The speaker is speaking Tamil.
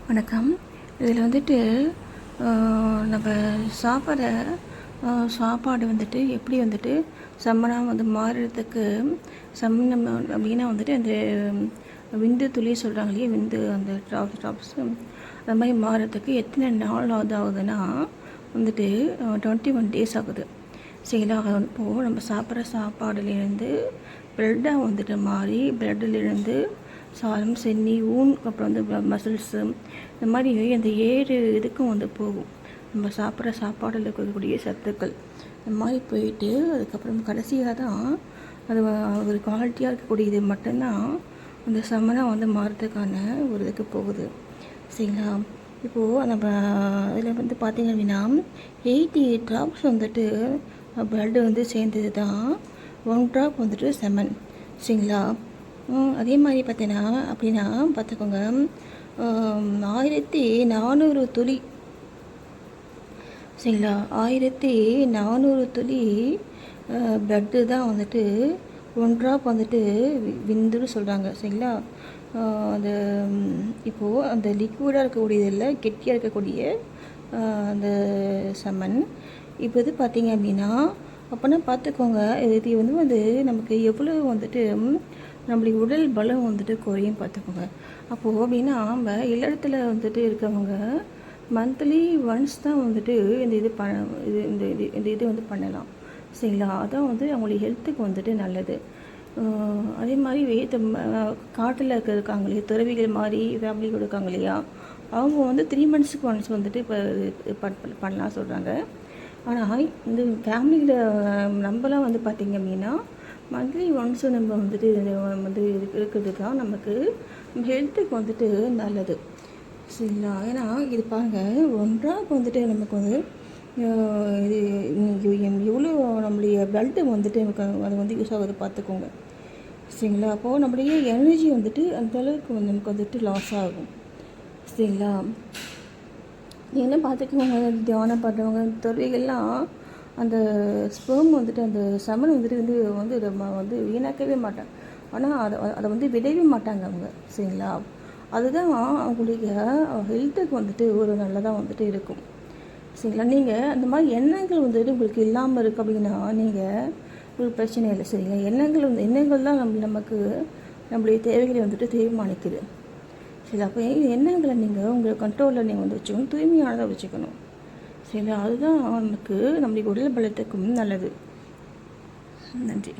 வணக்கம். இதில் வந்துட்டு நம்ம சாப்பிட்ற சாப்பாடு வந்துட்டு எப்படி வந்துட்டு செம்மனாக வந்து மாறுறதுக்கு செம்மணம் அப்படின்னா வந்துட்டு அந்த விந்து துளி சொல்கிறாங்க இல்லையா, விந்து அந்த ட்ராப்ஸு அந்த மாதிரி மாறுறதுக்கு எத்தனை நாள் ஆகுதுன்னா வந்துட்டு 21 டேஸ் ஆகுது. சரிங்களா? இப்போது நம்ம சாப்பிட்ற சாப்பாடுலேருந்து ப்ரெட்டாக வந்துட்டு மாறி ப்ரெட்டிலேருந்து சாதம், சென்னி, ஊன், அப்புறம் வந்து மசில்ஸு, இந்த மாதிரி அந்த 7 இதுக்கும் வந்து போகும். நம்ம சாப்பிட்ற சாப்பாடில் இருக்கக்கூடிய சத்துக்கள் இந்த மாதிரி போயிட்டு அதுக்கப்புறம் கடைசியாக தான் அது ஒரு குவாலிட்டியாக இருக்கக்கூடியது மட்டும்தான் அந்த செம்மனாக வந்து மாறுறதுக்கான ஒரு இதுக்கு போகுது. சரிங்களா? இப்போது நம்ம அதில் வந்து பார்த்திங்க அப்படின்னா 88 ட்ராப்ஸ் வந்துட்டு ப்ளட்டு வந்து சேர்ந்தது தான் 1 ட்ராப் வந்துட்டு செமன். சரிங்களா? அதே மாதிரி பார்த்தீங்கன்னா அப்படின்னா பார்த்துக்கோங்க, 1400 துளி. சரிங்களா? 1400 துளி ப்ளட்டு தான் வந்துட்டு 1 ட்ராப் வந்துட்டு விந்துன்னு சொல்கிறாங்க. சரிங்களா? அந்த இப்போது அந்த லிக்விடாக இருக்கக்கூடியதில் கெட்டியாக இருக்கக்கூடிய அந்த செமன் இப்போ இது பார்த்திங்க அப்படின்னா அப்போனா பார்த்துக்கோங்க, இது வந்து நமக்கு எவ்வளோ வந்துட்டு நம்மளுடைய உடல் பலம் வந்துட்டு குறையும் பார்த்துக்கோங்க. அப்போது அப்படின்னா நம்ம இல்லறத்தில் வந்துட்டு இருக்கவங்க மந்த்லி ஒன்ஸ் தான் வந்துட்டு இந்த இது வந்து பண்ணலாம். சரிங்களா? அதான் வந்து அவங்களுடைய ஹெல்த்துக்கு வந்துட்டு நல்லது. அதே மாதிரி காட்டில் இருக்காங்க இல்லையா, துறவிகள் மாதிரி ஃபேமிலிகள் இருக்காங்க இல்லையா, அவங்க வந்து 3 மந்த்ஸுக்கு ஒன்ஸ் வந்துட்டு இப்போ பண்ணலாம் சொல்கிறாங்க. ஆனால் இந்த ஃபேமிலியில் நம்மளாம் வந்து பார்த்திங்க அப்படின்னா மந்த்லி ஒன்ஸு நம்ம வந்துட்டு வந்து இருக்கிறது தான் நமக்கு ஹெல்த்துக்கு வந்துட்டு நல்லது. சரிங்களா? ஏன்னா இது பாருங்கள், 1 ட்ராப் வந்துட்டு நமக்கு வந்து இது எவ்வளோ நம்மளுடைய ப்ளட்டு வந்துட்டு நமக்கு அது வந்து யூஸ் ஆகுது பார்த்துக்கோங்க. சரிங்களா? அப்போது நம்மளுடைய எனர்ஜி வந்துட்டு அந்தளவுக்கு நமக்கு வந்துட்டு லாஸ் ஆகும். சரிங்களா? என்ன பார்த்துக்கோங்க, தியானம் பண்ணுறவங்க துறவிகள்லாம் அந்த ஸ்பெர்ம் வந்துட்டு அந்த செமன் வந்துட்டு வந்து வீணாக்கவே மாட்டாங்க. ஆனால் அதை வந்து விடவே மாட்டாங்க அவங்க. சரிங்களா? அதுதான் அவங்களுடைய ஹெல்த்துக்கு வந்துட்டு ஒரு நல்லதாக வந்துட்டு இருக்கும். சரிங்களா? நீங்கள் அந்த மாதிரி எண்ணங்கள் வந்துட்டு உங்களுக்கு இல்லாமல் இருக்குது அப்படின்னா நீங்கள் ஒரு பிரச்சனை இல்லை. சரிங்களா? எண்ணங்கள் தான் நமக்கு நம்மளுடைய தேவைகளை வந்துட்டு தீர்மானிக்குது. சரி, அப்போ எண்ணங்களை நீங்கள் உங்கள் கண்ட்ரோலில் நீங்கள் வந்து வச்சுக்கணும், தூய்மையானதாக வச்சுக்கணும். சரி, அதுதான் நமக்கு நம்மளுடைய உடல் பலத்துக்கும் நல்லது. நன்றி.